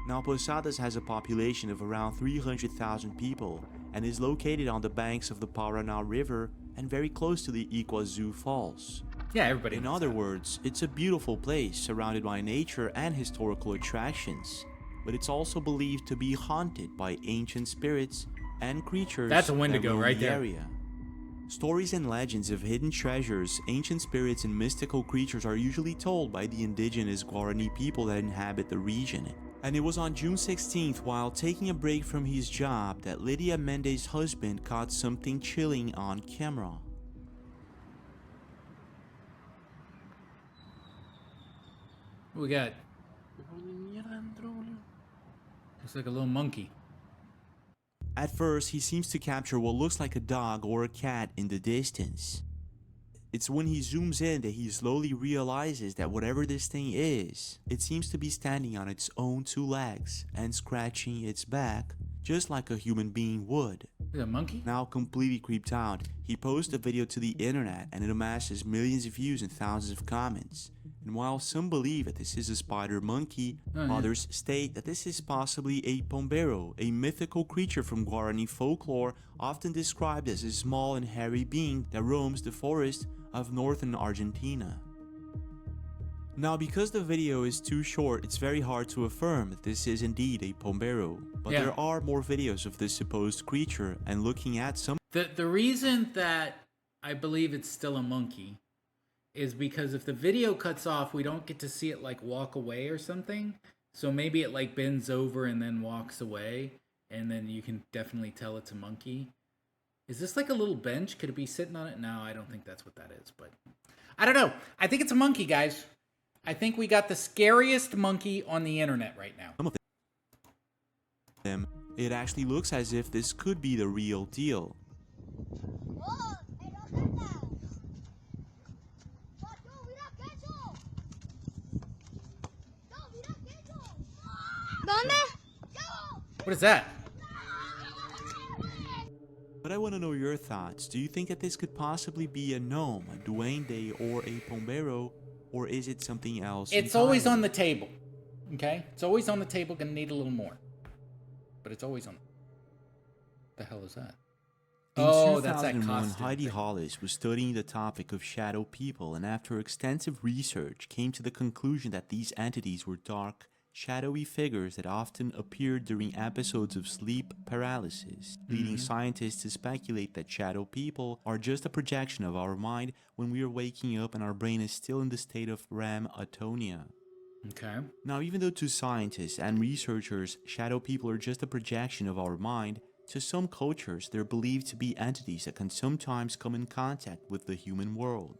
Now, Posadas has a population of around 300,000 people and is located on the banks of the Paraná River and very close to the Iguazu Falls. Yeah, everybody. In other words, it's a beautiful place surrounded by nature and historical attractions, but it's also believed to be haunted by ancient spirits and creatures. That's a Wendigo that roam right the there. Area. Stories and legends of hidden treasures, ancient spirits, and mystical creatures are usually told by the indigenous Guarani people that inhabit the region. And it was on June 16th, while taking a break from his job, that Lydia Mendez's husband caught something chilling on camera. What we got? Looks like a little monkey. At first, he seems to capture what looks like a dog or a cat in the distance. It's when he zooms in that he slowly realizes that whatever this thing is, it seems to be standing on its own two legs and scratching its back just like a human being would. Is it a monkey? Now completely creeped out, he posts a video to the internet and it amasses millions of views and thousands of comments. And while some believe that this is a spider monkey, others state that this is possibly a pombero, a mythical creature from Guarani folklore, often described as a small and hairy being that roams the forest of northern Argentina. Now, because the video is too short, it's very hard to affirm that this is indeed a pombero, but there are more videos of this supposed creature, and looking at some... The reason that I believe it's still a monkey is because if the video cuts off, we don't get to see it like walk away or something. So maybe it like bends over and then walks away, and then you can definitely tell it's a monkey. Is this like a little bench? Could it be sitting on it? No, I don't think that's what that is, but I don't know. I think it's a monkey, guys. I think we got the scariest monkey on the internet right now. Some of them, it actually looks as if this could be the real deal. What is that? But I want to know your thoughts. Do you think that this could possibly be a gnome, a duende, or a pombero, or is it something else? It's always on the table, okay? It's always on the table, gonna need a little more. But it's always on. The hell is that? In that's that 2001, costume Heidi thing. Hollis was studying the topic of shadow people, and after extensive research came to the conclusion that these entities were dark, shadowy figures that often appeared during episodes of sleep paralysis, leading scientists to speculate that shadow people are just a projection of our mind when we are waking up and our brain is still in the state of REM atonia. Okay. Now, even though to scientists and researchers, shadow people are just a projection of our mind, to some cultures they're believed to be entities that can sometimes come in contact with the human world.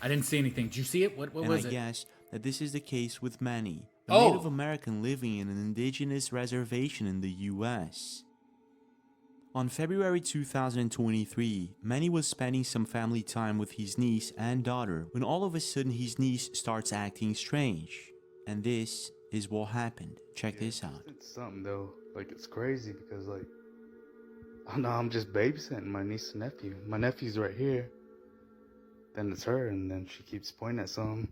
I didn't see anything. Did you see it? What was it? I guess that this is the case with many. A Oh! Native American living in an indigenous reservation in the U.S. On February 2023, Manny was spending some family time with his niece and daughter when all of a sudden his niece starts acting strange. And this is what happened. Check this out. It's something though, like it's crazy because like, oh no, I'm just babysitting my niece and nephew. My nephew's right here. Then it's her, and then she keeps pointing at something.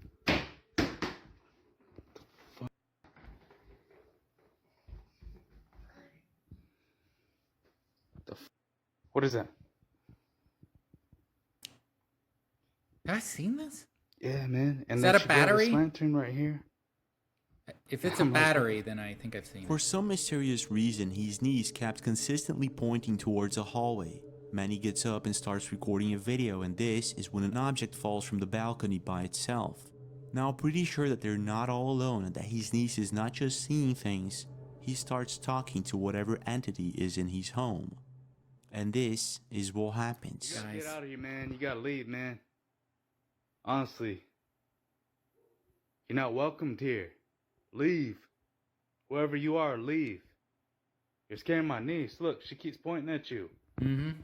What is that? Have I seen this? Yeah, man. And is then that a battery? This lantern right here. If it's a battery, then I think I've seen it. For some mysterious reason, his niece kept consistently pointing towards a hallway. Manny gets up and starts recording a video, and this is when an object falls from the balcony by itself. Now, pretty sure that they're not all alone and that his niece is not just seeing things, he starts talking to whatever entity is in his home. And this is what happens. You gotta get out of here, man. You gotta leave, man. Honestly. You're not welcomed here. Leave. Whoever you are, leave. You're scaring my niece. Look, she keeps pointing at you. Mm-hmm.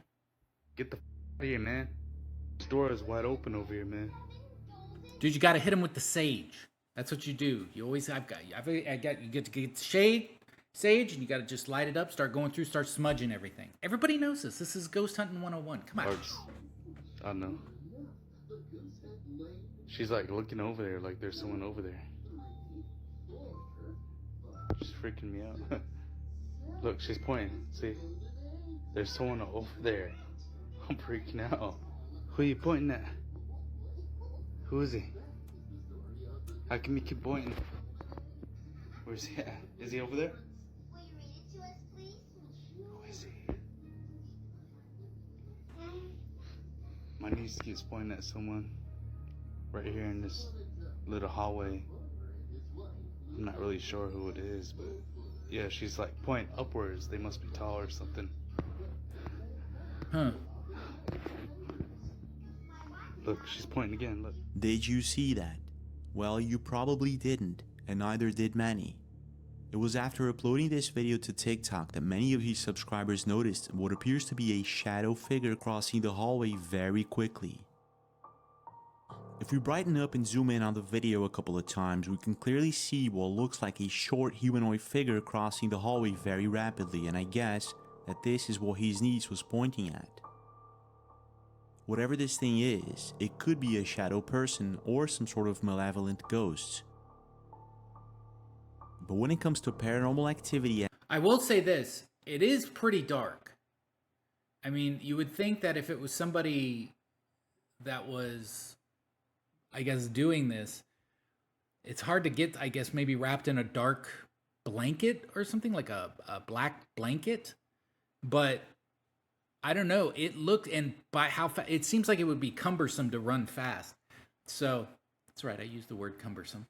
Get the out of here, man. This door is wide open over here, man. Dude, you gotta hit him with the sage. That's what you do. You always, you get to get sage, and you gotta just light it up, start going through, start smudging everything. Everybody knows this. This is Ghost Hunting 101. Come on. I know. She's like looking over there, like there's someone over there. She's freaking me out. Look, she's pointing. See? There's someone over there. I'm freaking out. Who are you pointing at? Who is he? How come you keep pointing? Where's he at? Is he over there? Who is he? My niece keeps pointing at someone right here in this little hallway. I'm not really sure who it is, but yeah, she's like pointing upwards. They must be tall or something. Huh. Look, she's pointing again, look. Did you see that? Well, you probably didn't, and neither did Manny. It was after uploading this video to TikTok that many of his subscribers noticed what appears to be a shadow figure crossing the hallway very quickly. If we brighten up and zoom in on the video a couple of times, we can clearly see what looks like a short humanoid figure crossing the hallway very rapidly, and I guess that this is what his niece was pointing at. Whatever this thing is, it could be a shadow person or some sort of malevolent ghost. But when it comes to paranormal activity, I will say this, it is pretty dark. I mean, you would think that if it was somebody that was, I guess, doing this, it's hard to get, I guess, maybe wrapped in a dark blanket or something, like a black blanket. But I don't know. It looked, and by how fast, it seems like it would be cumbersome to run fast. So that's right. I used the word cumbersome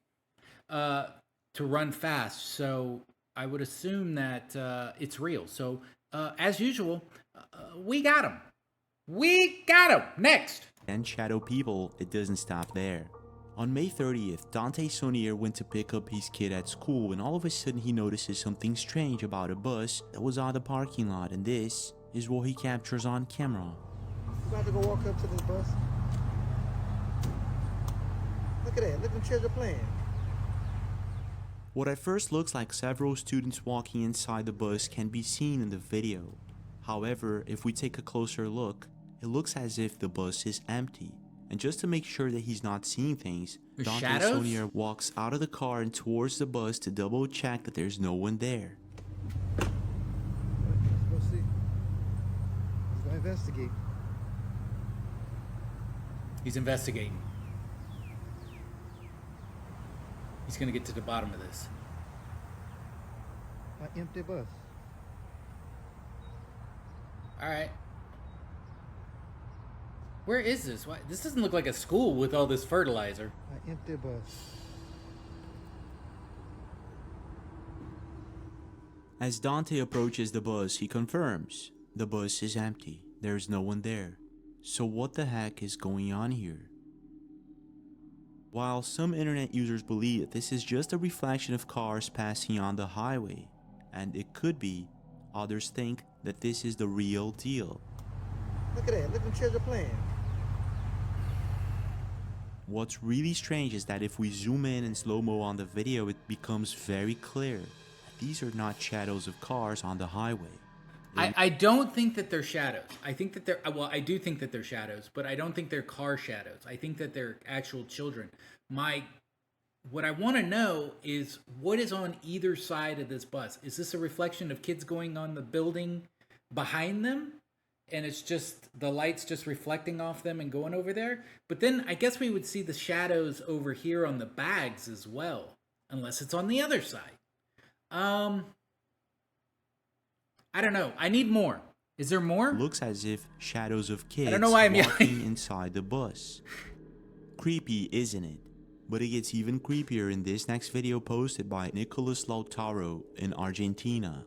to run fast. So I would assume that it's real. So as usual, we got him. We got him. Next. And shadow people, it doesn't stop there. On May 30th, Dante Sonier went to pick up his kid at school, and all of a sudden he notices something strange about a bus that was on the parking lot, and this is what he captures on camera. You about to go walk up to this bus? Look at that, look at the children playing. What at first looks like several students walking inside the bus can be seen in the video. However, if we take a closer look, it looks as if the bus is empty. And just to make sure that he's not seeing things, Dante Sonier walks out of the car and towards the bus to double check that there's no one there. Let's go see. Let's go investigate. He's investigating. He's gonna get to the bottom of this. An empty bus. All right. Where is this? Why? This doesn't look like a school with all this fertilizer. An empty bus. As Dante approaches the bus, he confirms the bus is empty. There's no one there. So what the heck is going on here? While some internet users believe that this is just a reflection of cars passing on the highway, and it could be, others think that this is the real deal. Look at that, look at the children playing. What's really strange is that if we zoom in slow-mo on the video, it becomes very clear that these are not shadows of cars on the highway. I don't think that they're shadows. I think that well, I do think that they're shadows, but I don't think they're car shadows. I think that they're actual children. What I want to know is what is on either side of this bus. Is this a reflection of kids going on the building behind them? And it's just the lights just reflecting off them and going over there? But then I guess we would see the shadows over here on the bags as well, unless it's on the other side. I don't know. I need more. Is there more? Looks as if shadows of kids I don't know why I'm walking inside the bus. Creepy, isn't it? But it gets even creepier in this next video posted by Nicolas Lautaro in Argentina.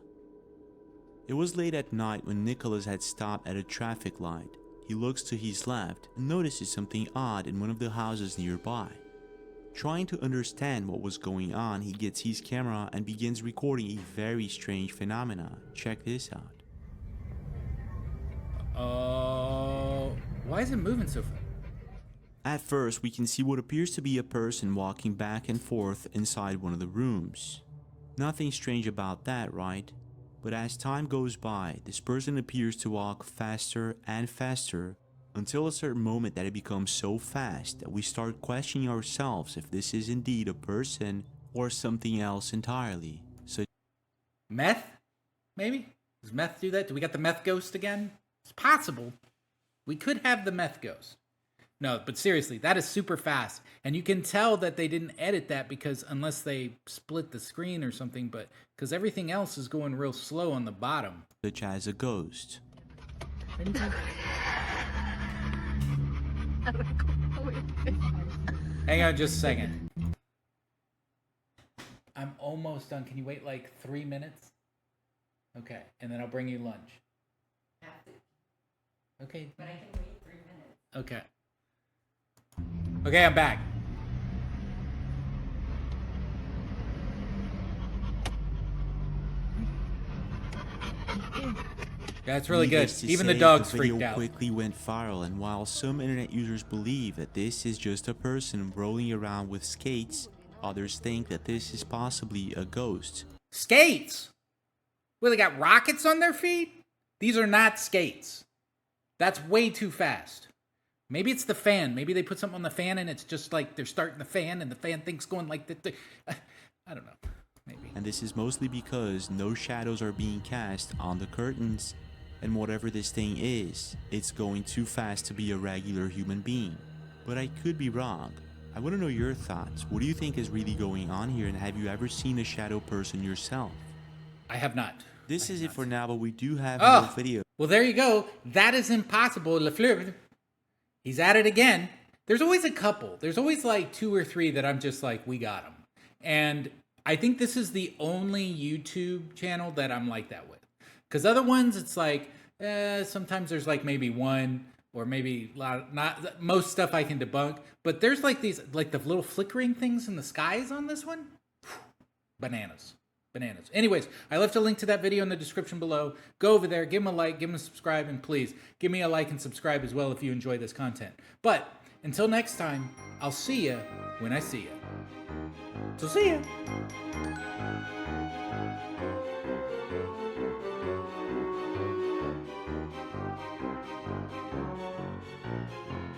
It was late at night when Nicolas had stopped at a traffic light. He looks to his left and notices something odd in one of the houses nearby. Trying to understand what was going on, he gets his camera and begins recording a very strange phenomena. Check this out. Why is it moving so fast? At first, we can see what appears to be a person walking back and forth inside one of the rooms. Nothing strange about that, right? But as time goes by, this person appears to walk faster and faster until a certain moment that it becomes so fast that we start questioning ourselves if this is indeed a person or something else entirely. So, meth? Maybe? Does meth do that? Do we got the meth ghost again? It's possible. We could have the meth ghost. No, but seriously, that is super fast. And you can tell that they didn't edit that because unless they split the screen or something, but because everything else is going real slow on the bottom. Such as a ghost. Hang on just a second. I'm almost done. Can you wait like 3 minutes? Okay, and then I'll bring you lunch. Okay. But I can wait 3 minutes. Okay. Okay, I'm back. That's really good. Even the dogs freaked out. The video quickly went viral, and while some internet users believe that this is just a person rolling around with skates, others think that this is possibly a ghost. Skates? Well, they got rockets on their feet? These are not skates. That's way too fast. Maybe it's the fan. Maybe they put something on the fan and it's just like they're starting the fan and the fan thing's going like that. I don't know. Maybe. And this is mostly because no shadows are being cast on the curtains. And whatever this thing is, it's going too fast to be a regular human being. But I could be wrong. I want to know your thoughts. What do you think is really going on here, and have you ever seen a shadow person yourself? I have not. This is it for now, but we do have more video. Well, there you go. That is impossible. Le Fleur. He's at it again. There's always a couple. There's always like 2 or 3 that I'm just like, we got them. And I think this is the only YouTube channel that I'm like that with. Because other ones, it's like, sometimes there's like maybe one or maybe not most stuff I can debunk. But there's like these, like the little flickering things in the skies on this one. Bananas. Bananas. Anyways, I left a link to that video in the description below. Go over there, give them a like, give them a subscribe, and please give me a like and subscribe as well if you enjoy this content. But until next time, I'll see you when I see you. So see ya.